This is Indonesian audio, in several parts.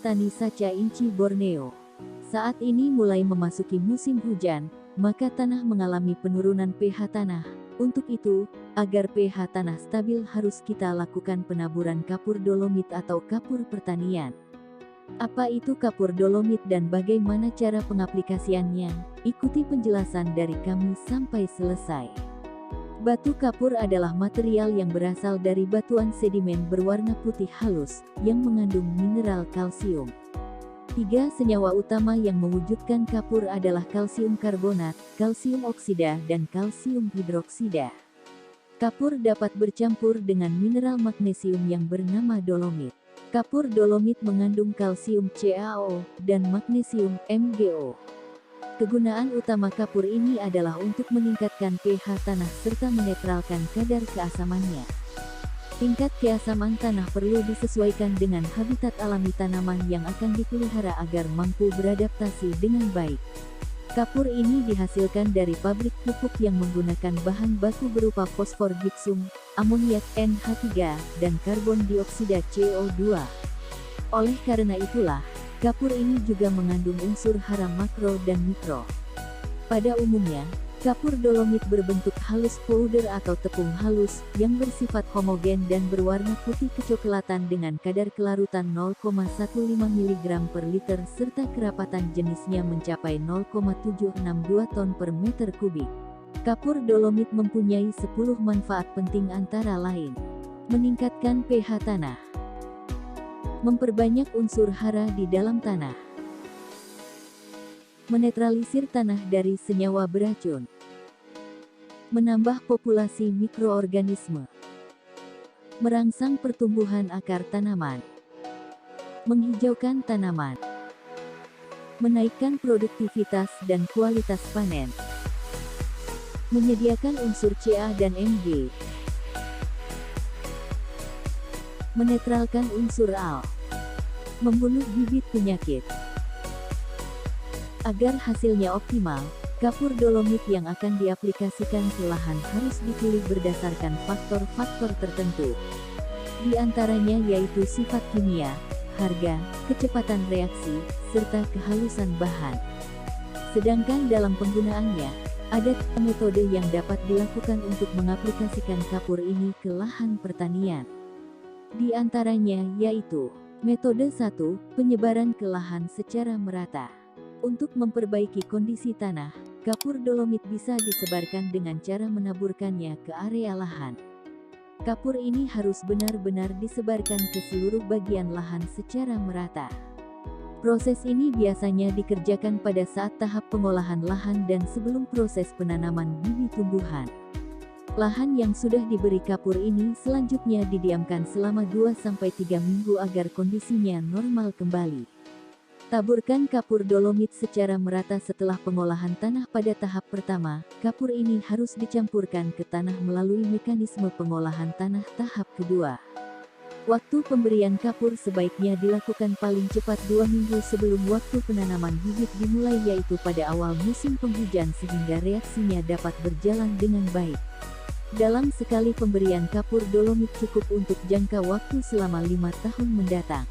petani Sacha Inci Borneo. Saat ini mulai memasuki musim hujan, maka tanah mengalami penurunan pH tanah. Untuk itu, agar pH tanah stabil harus kita lakukan penaburan kapur dolomit atau kapur pertanian. Apa itu kapur dolomit dan bagaimana cara pengaplikasiannya? Ikuti penjelasan dari kami sampai selesai. Batu kapur adalah material yang berasal dari batuan sedimen berwarna putih halus, yang mengandung mineral kalsium. 3 senyawa utama yang mewujudkan kapur adalah kalsium karbonat, kalsium oksida, dan kalsium hidroksida. Kapur dapat bercampur dengan mineral magnesium yang bernama dolomit. Kapur dolomit mengandung kalsium CaO, dan magnesium MgO. Kegunaan utama kapur ini adalah untuk meningkatkan pH tanah serta menetralkan kadar keasamannya. Tingkat keasaman tanah perlu disesuaikan dengan habitat alami tanaman yang akan dipelihara agar mampu beradaptasi dengan baik. Kapur ini dihasilkan dari pabrik pupuk yang menggunakan bahan baku berupa fosfor gipsum, amoniak NH3, dan karbon dioksida CO2. Oleh karena itulah, kapur ini juga mengandung unsur hara makro dan mikro. Pada umumnya, kapur dolomit berbentuk halus powder atau tepung halus, yang bersifat homogen dan berwarna putih kecoklatan dengan kadar kelarutan 0,15 mg per liter serta kerapatan jenisnya mencapai 0,762 ton per meter kubik. Kapur dolomit mempunyai 10 manfaat penting antara lain: meningkatkan pH tanah, memperbanyak unsur hara di dalam tanah, menetralisir tanah dari senyawa beracun, menambah populasi mikroorganisme, merangsang pertumbuhan akar tanaman, menghijaukan tanaman, menaikkan produktivitas dan kualitas panen, menyediakan unsur Ca dan Mg, menetralkan unsur Al, membunuh bibit penyakit. Agar hasilnya optimal, kapur dolomit yang akan diaplikasikan ke lahan harus dipilih berdasarkan faktor-faktor tertentu. Di antaranya yaitu sifat kimia, harga, kecepatan reaksi, serta kehalusan bahan. Sedangkan dalam penggunaannya, ada metode yang dapat dilakukan untuk mengaplikasikan kapur ini ke lahan pertanian. Di antaranya yaitu, metode 1, penyebaran ke lahan secara merata. Untuk memperbaiki kondisi tanah, kapur dolomit bisa disebarkan dengan cara menaburkannya ke area lahan. Kapur ini harus benar-benar disebarkan ke seluruh bagian lahan secara merata. Proses ini biasanya dikerjakan pada saat tahap pengolahan lahan dan sebelum proses penanaman bibit tumbuhan. Lahan yang sudah diberi kapur ini selanjutnya didiamkan selama 2-3 minggu agar kondisinya normal kembali. Taburkan kapur dolomit secara merata setelah pengolahan tanah pada tahap pertama. Kapur ini harus dicampurkan ke tanah melalui mekanisme pengolahan tanah tahap kedua. Waktu pemberian kapur sebaiknya dilakukan paling cepat 2 minggu sebelum waktu penanaman bibit dimulai, yaitu pada awal musim penghujan sehingga reaksinya dapat berjalan dengan baik. Dalam sekali pemberian kapur dolomit cukup untuk jangka waktu selama 5 tahun mendatang.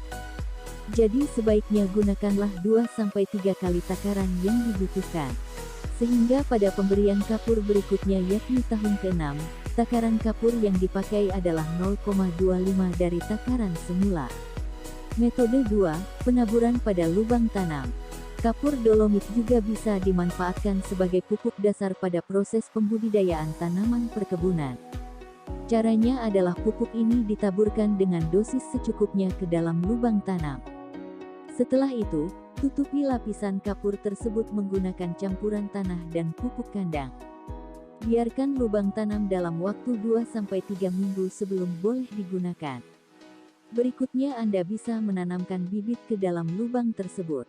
Jadi sebaiknya gunakanlah 2-3 kali takaran yang dibutuhkan. Sehingga pada pemberian kapur berikutnya yakni tahun ke-6, takaran kapur yang dipakai adalah 0,25 dari takaran semula. Metode 2, penaburan pada lubang tanam. Kapur dolomit juga bisa dimanfaatkan sebagai pupuk dasar pada proses pembudidayaan tanaman perkebunan. Caranya adalah pupuk ini ditaburkan dengan dosis secukupnya ke dalam lubang tanam. Setelah itu, tutupi lapisan kapur tersebut menggunakan campuran tanah dan pupuk kandang. Biarkan lubang tanam dalam waktu 2-3 minggu sebelum boleh digunakan. Berikutnya Anda bisa menanamkan bibit ke dalam lubang tersebut.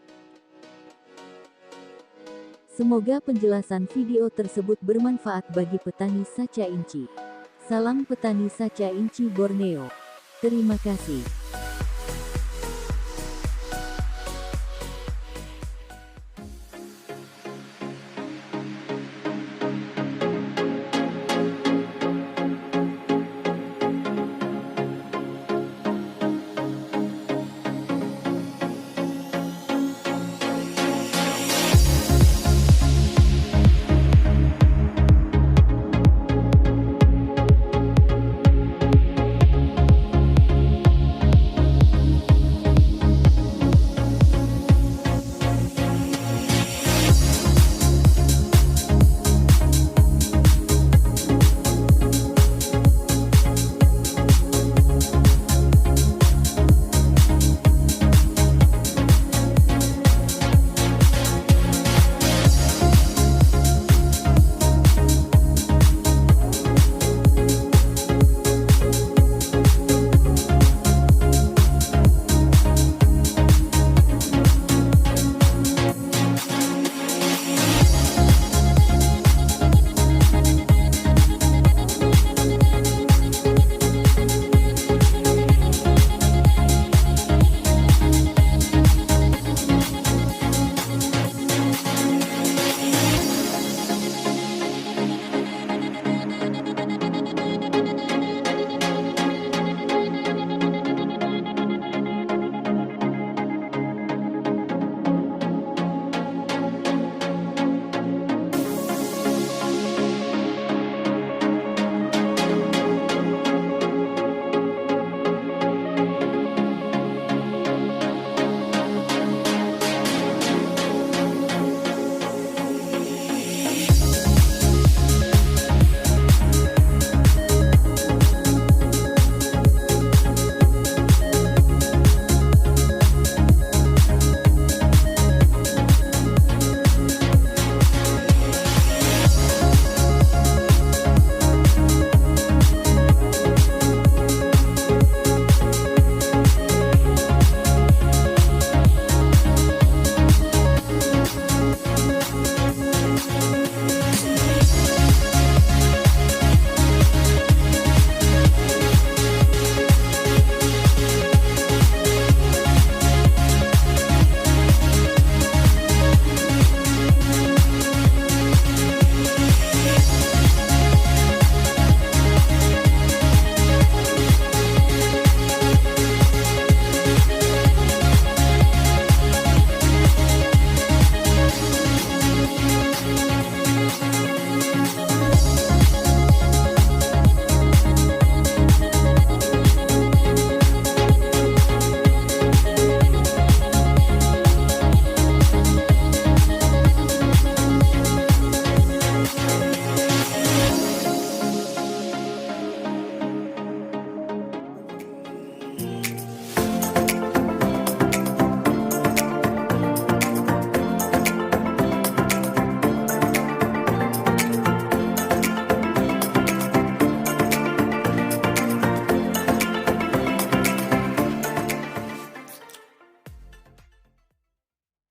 Semoga penjelasan video tersebut bermanfaat bagi petani Sacha Inci. Salam petani Sacha Inci Borneo. Terima kasih.